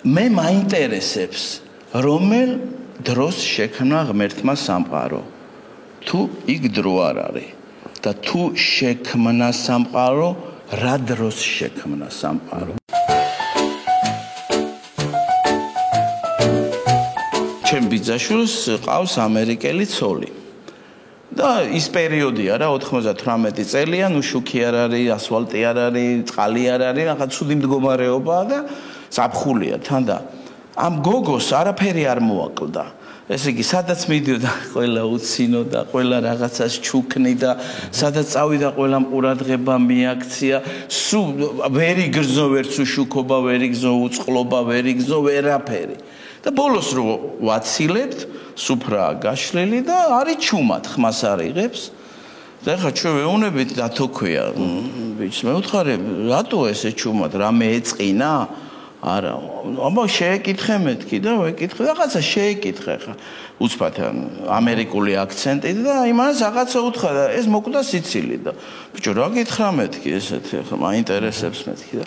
მე მაინტერესებს რომელ დროს შექმნა ღმერთმა სამყარო თუ იქ დრო არ არის და თუ შექმნა სამყარო რა დროს შექმნა სამყარო ჩემ ბიძაშვილს ყავს ამერიკელი ცოლი და ის პერიოდია რა 98 წელია ნუ შუქი არ არის ასფალტი არ არის წყალი არ არის რაღაც ცუდი მდგომარეობაა და ზაფხულია თან და ამ გოგოს არაფერი არ მოაკლდა ესე იგი სადაც მიდიოდა ყველა უცინოდა ყველა რაღაცას ჩუქნიდა სადაც წავიდა ყველა ყურადღება მიაქცია სულ ვერ იგრძნო ვერც უშუქობა ვერ იგრძნო უწყლობა ვერ იგრძნო ვერაფერი და ბოლოს რო ვაცილებთ სუფრაა გაშლილი და არის ჩუმად ხმას არ იღებს და ხა ჩვენ ვეუბნებით დათოქვია ბიჭს მე ვთხარი რატო ესე ჩუმად რამე ეწყინა არა აბა შეეკითხე მეთქი და ვეკითხე რაღაცა შეეკითხე ხა უცბად ამერიკული აქცენტით და იმას რაღაცა უთხრა და ეს მოკვდა სიცილი და ბიჭო რა გითხრა მეთქი ესეთი ხა მაინტერესებს მეთქი და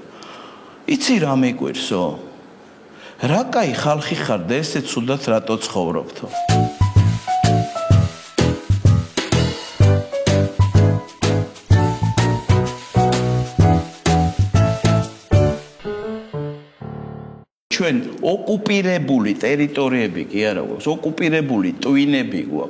იცი რა მიკვირსო რა კაი ხალხი ხარ და ესე ცუდად რატო ცხოვრობთო ჩვენ ოკუპირებული ტერიტორიები კი არა გვაქვს ოკუპირებული ტვინები გვაქვს